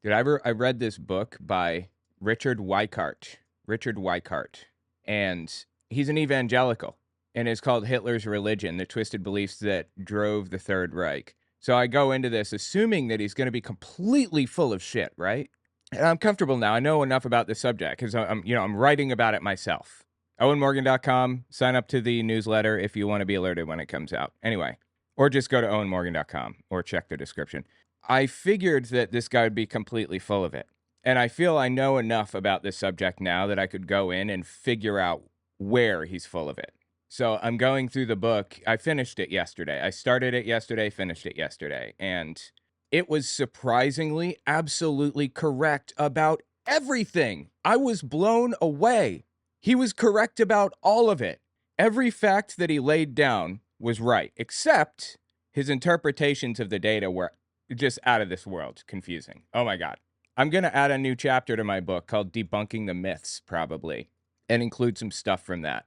Dude, I read this book by Richard Weikart. Richard Weikart. And he's an evangelical. And it's called Hitler's Religion, the twisted beliefs that drove the Third Reich. So I go into this assuming that he's going to be completely full of shit, right? And I'm comfortable now. I know enough about this subject because I'm writing about it myself. OwenMorgan.com. Sign up to the newsletter if you want to be alerted when it comes out. Anyway, or just go to OwenMorgan.com or check the description. I figured that this guy would be completely full of it. And I feel I know enough about this subject now that I could go in and figure out where he's full of it. So I'm going through the book. I finished it yesterday. I started it yesterday, finished it yesterday. And it was surprisingly absolutely correct about everything. I was blown away. He was correct about all of it. Every fact that he laid down was right, except his interpretations of the data were just out of this world, confusing. Oh my God. I'm going to add a new chapter to my book called Debunking the Myths, probably, and include some stuff from that.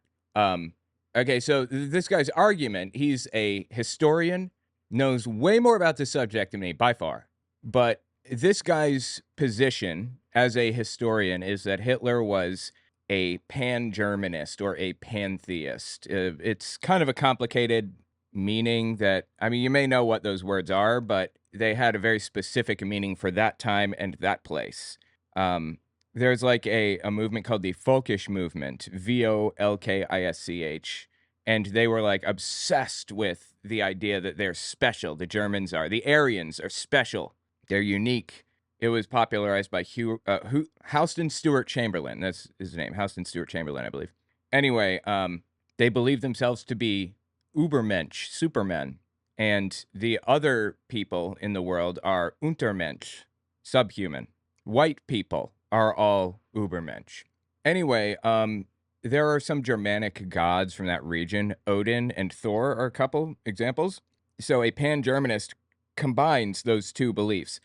Okay, so this guy's argument, he's a historian, knows way more about the subject than me, by far. But this guy's position as a historian is that Hitler was a pan-Germanist or a pantheist. It's kind of a complicated meaning that, I mean, you may know what those words are, but they had a very specific meaning for that time and that place. There's like a movement called the Folkish movement, Volkisch, and they were like obsessed with the idea that they're special. The Germans are. The Aryans are special. They're unique. It was popularized by Houston Stewart Chamberlain. That's his name, Houston Stewart Chamberlain, I believe. Anyway, they believe themselves to be Übermensch, supermen, and the other people in the world are Untermensch, subhuman. White people are all Übermensch. Anyway, there are some Germanic gods from that region. Odin and Thor are a couple examples. So a pan-Germanist combines those two beliefs.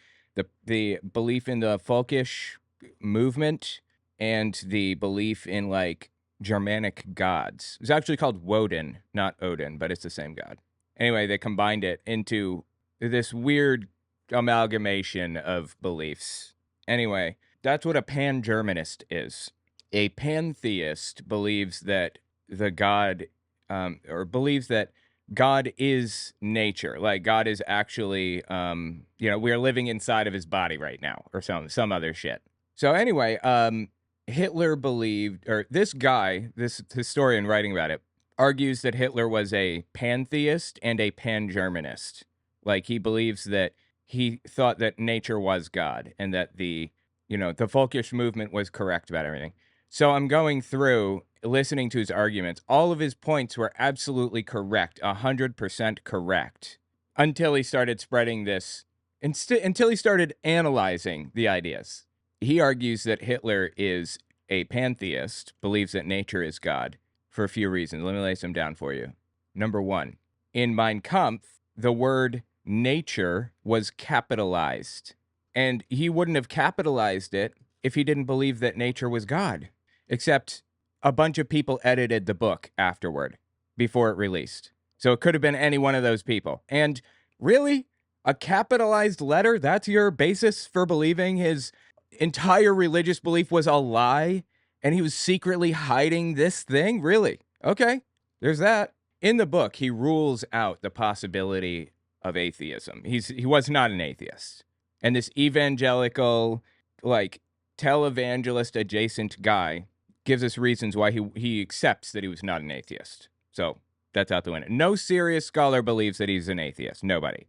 The belief in the Folkish movement and the belief in like Germanic gods. It's actually called Woden, not Odin, but it's the same god. Anyway, they combined it into this weird amalgamation of beliefs. Anyway, that's what a pan-Germanist is. A pantheist believes that the God, or believes that God is nature. Like God is actually, we are living inside of his body right now, or some other shit. So anyway, Hitler believed, or this guy, this historian writing about it, argues that Hitler was a pantheist and a pan-Germanist. Like he believes that he thought that nature was God and that the Folkish movement was correct about everything. So I'm going through, listening to his arguments. All of his points were absolutely correct, 100% correct, until he started spreading this, until he started analyzing the ideas. He argues that Hitler is a pantheist, believes that nature is God, for a few reasons. Let me lay some down for you. Number one, in Mein Kampf, the word nature was capitalized. And he wouldn't have capitalized it if he didn't believe that nature was God. Except a bunch of people edited the book afterward, before it released. So it could have been any one of those people. And really? A capitalized letter? That's your basis for believing his entire religious belief was a lie? And he was secretly hiding this thing? Really? Okay, there's that. In the book, he rules out the possibility of atheism. He was not an atheist. And this evangelical, like, televangelist adjacent guy gives us reasons why he accepts that he was not an atheist. So that's out the window. No serious scholar believes that he's an atheist. Nobody.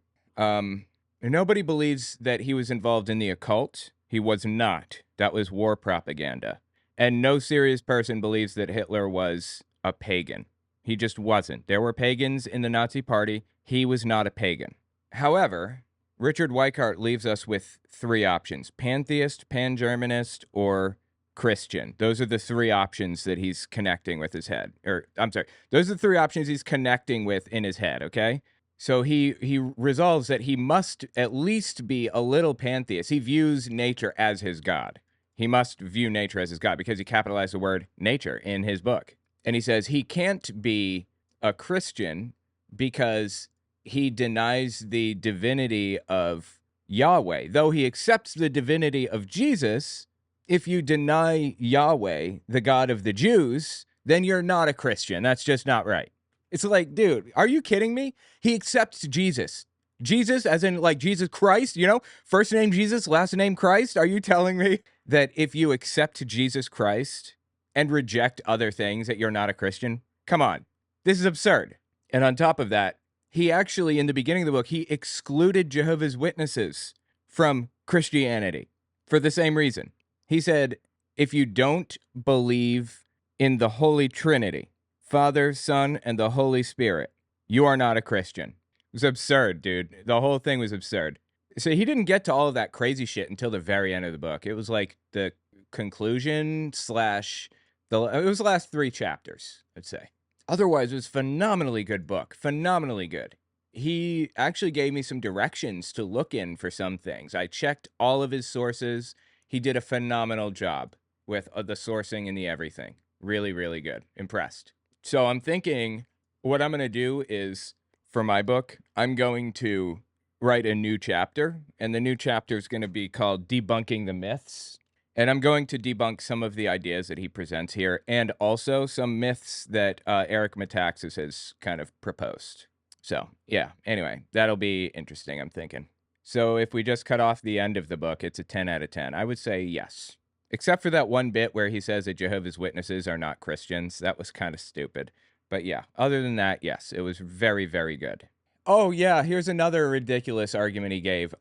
Nobody believes that he was involved in the occult. He was not. That was war propaganda. And no serious person believes that Hitler was a pagan. He just wasn't. There were pagans in the Nazi Party. He was not a pagan. However, Richard Weikart leaves us with three options: pantheist, pan-Germanist, or Christian. Those are the three options that he's connecting with his head. Those are the three options he's connecting with in his head, okay? So he resolves that he must at least be a little pantheist. He views nature as his God. He must view nature as his God because he capitalized the word nature in his book. And he says he can't be a Christian because he denies the divinity of Yahweh. Though he accepts the divinity of Jesus, if you deny Yahweh, the God of the Jews, then you're not a Christian. That's just not right. It's like, dude, are you kidding me? He accepts Jesus. Jesus, as in like Jesus Christ, first name Jesus, last name Christ. Are you telling me that if you accept Jesus Christ and reject other things that you're not a Christian? Come on. This is absurd. And on top of that, he actually, in the beginning of the book, he excluded Jehovah's Witnesses from Christianity for the same reason. He said, if you don't believe in the Holy Trinity, Father, Son, and the Holy Spirit, you are not a Christian. It was absurd, dude. The whole thing was absurd. So he didn't get to all of that crazy shit until the very end of the book. It was like the conclusion slash it was the last 3 chapters, I'd say. Otherwise, it was a phenomenally good book. Phenomenally good. He actually gave me some directions to look in for some things. I checked all of his sources. He did a phenomenal job with the sourcing and the everything. Really, really good. Impressed. So I'm thinking what I'm going to do is, for my book, I'm going to write a new chapter. And the new chapter is going to be called Debunking the Myths. And I'm going to debunk some of the ideas that he presents here, and also some myths that Eric Metaxas has kind of proposed. So, yeah, anyway, that'll be interesting, I'm thinking. So if we just cut off the end of the book, it's a 10 out of 10. I would say yes. Except for that one bit where he says that Jehovah's Witnesses are not Christians. That was kind of stupid. But yeah, other than that, yes, it was very, very good. Oh, yeah, here's another ridiculous argument he gave.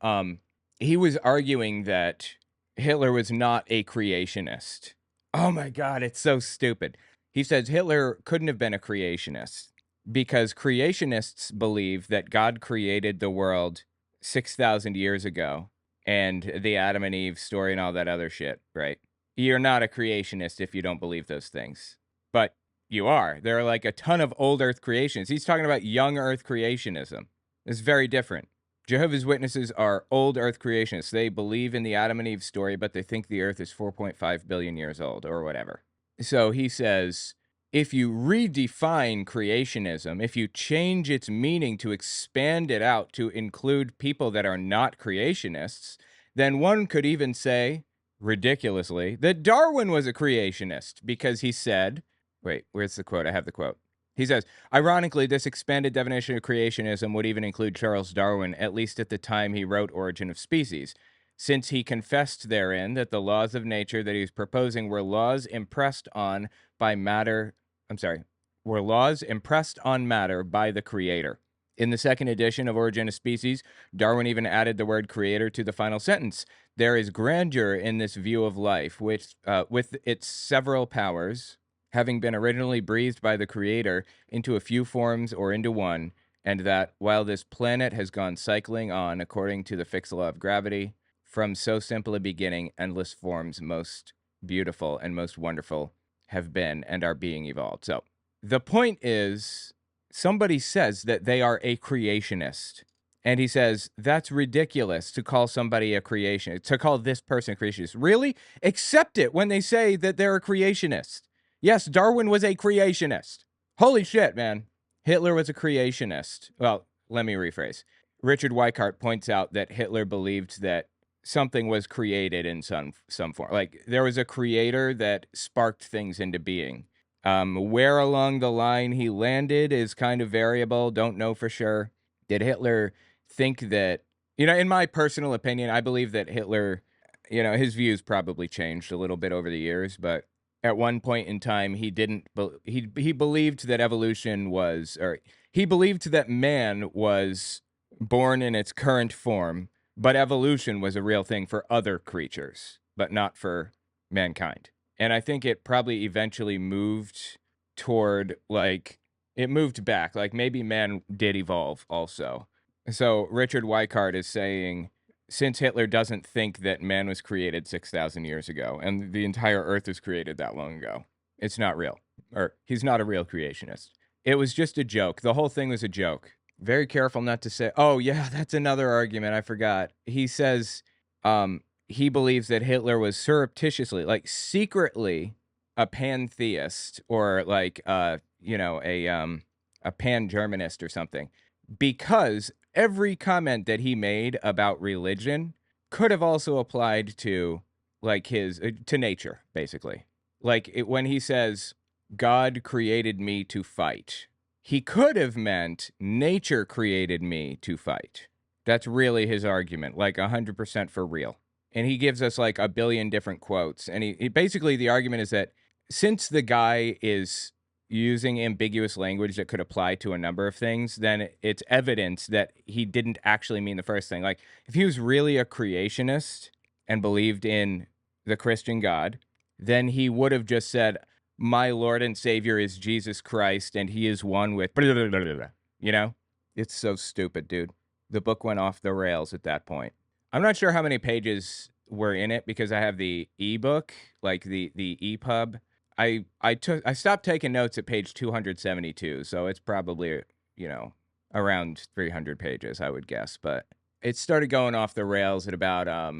He was arguing that Hitler was not a creationist. Oh my God, it's so stupid. He says Hitler couldn't have been a creationist because creationists believe that God created the world 6,000 years ago and the Adam and Eve story and all that other shit, right? You're not a creationist if you don't believe those things. But you are. There are like a ton of old Earth creations. He's talking about young Earth creationism. It's very different. Jehovah's Witnesses are old Earth creationists. They believe in the Adam and Eve story, but they think the Earth is 4.5 billion years old or whatever. So he says, if you redefine creationism, if you change its meaning to expand it out to include people that are not creationists, then one could even say, ridiculously, that Darwin was a creationist because he said, wait, where's the quote? I have the quote. He says, ironically, this expanded definition of creationism would even include Charles Darwin, at least at the time he wrote Origin of Species, since he confessed therein that the laws of nature that he was proposing were laws impressed on matter by the Creator. In the second edition of Origin of Species, Darwin even added the word creator to the final sentence. There is grandeur in this view of life, which, with its several powers, having been originally breathed by the Creator into a few forms or into one, and that while this planet has gone cycling on according to the fixed law of gravity, from so simple a beginning, endless forms most beautiful and most wonderful have been and are being evolved. So the point is, somebody says that they are a creationist. And he says, that's ridiculous to call somebody a creationist, to call this person a creationist. Really? Accept it when they say that they're a creationist. Yes, Darwin was a creationist. Holy shit, man. Hitler was a creationist. Well, let me rephrase. Richard Weikart points out that Hitler believed that something was created in some form. Like, there was a creator that sparked things into being. Where along the line he landed is kind of variable. Don't know for sure. Did Hitler think that, in my personal opinion, I believe that Hitler, his views probably changed a little bit over the years, but at one point in time, he didn't. He believed that evolution was, or he believed that man was born in its current form, but evolution was a real thing for other creatures, but not for mankind. And I think it probably eventually moved toward, it moved back. Like, maybe man did evolve also. So Richard Weikart is saying, since Hitler doesn't think that man was created 6,000 years ago and the entire earth was created that long ago, it's not real. Or he's not a real creationist. It was just a joke. The whole thing was a joke. Very careful not to say, oh, yeah, that's another argument. I forgot. He says he believes that Hitler was surreptitiously, secretly a pantheist or a pan-Germanist or something. because every comment that he made about religion could have also applied to like his to nature, basically. Like when he says God created me to fight, he could have meant nature created me to fight. That's really his argument, like 100% for real. And he gives us like a billion different quotes. And he basically, the argument is that since the guy is using ambiguous language that could apply to a number of things, then it's evidence that he didn't actually mean the first thing. Like, if he was really a creationist and believed in the Christian God, then he would have just said, my Lord and Savior is Jesus Christ, and he is one with, blah, blah, blah, blah, blah. You know? It's so stupid, dude. The book went off the rails at that point. I'm not sure how many pages were in it because I have the ebook, like the EPUB. I stopped taking notes at page 272, so it's probably, you know, around 300 pages, I would guess. But it started going off the rails at about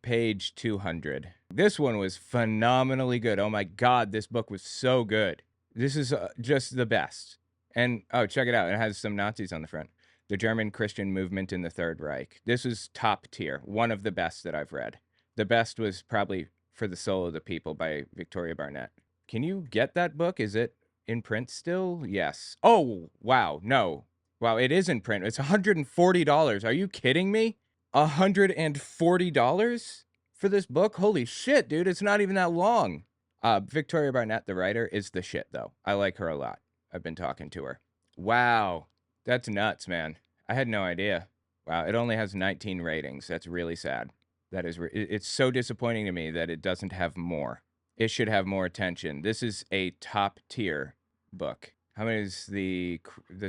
page 200. This one was phenomenally good. Oh my God, this book was so good. This is just the best. And oh, check it out. It has some Nazis on the front. The German Christian Movement in the Third Reich. This was top tier. One of the best that I've read. The best was probably For the Soul of the People by Victoria Barnett. Can you get that book? Is it in print still? Yes. Oh, wow. No. Wow, it is in print. It's $140. Are you kidding me? $140 for this book? Holy shit, dude. It's not even that long. Victoria Barnett, the writer, is the shit, though. I like her a lot. I've been talking to her. Wow. That's nuts, man. I had no idea. Wow, it only has 19 ratings. That's really sad. That is, it's so disappointing to me that it doesn't have more. It should have more attention. This is a top tier book. How many does the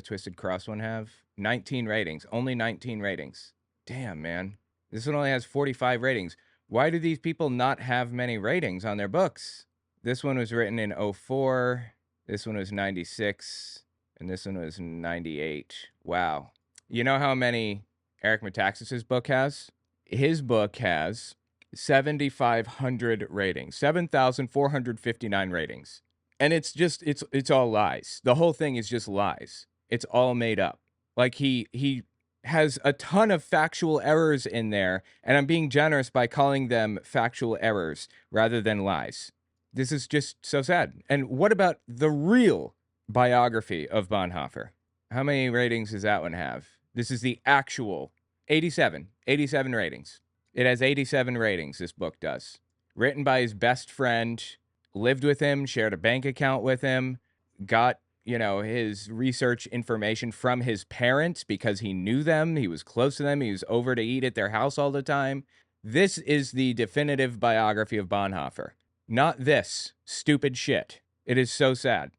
Twisted Cross one have? 19 ratings. Only 19 ratings. Damn, man. This one only has 45 ratings. Why do these people not have many ratings on their books? This one was written in 04. This one was 96. And this one was 98. Wow. You know how many Eric Metaxas's book has? His book has 7,500 ratings, 7,459 ratings. And it's just, it's all lies. The whole thing is just lies. It's all made up. Like he has a ton of factual errors in there, and I'm being generous by calling them factual errors rather than lies. This is just so sad. And what about the real biography of Bonhoeffer? How many ratings does that one have? This is the actual 87 ratings. It has 87 ratings, this book does. Written by his best friend, lived with him, shared a bank account with him, got, you know, his research information from his parents because he knew them, he was close to them, he was over to eat at their house all the time. This is the definitive biography of Bonhoeffer. Not this stupid shit. It is so sad.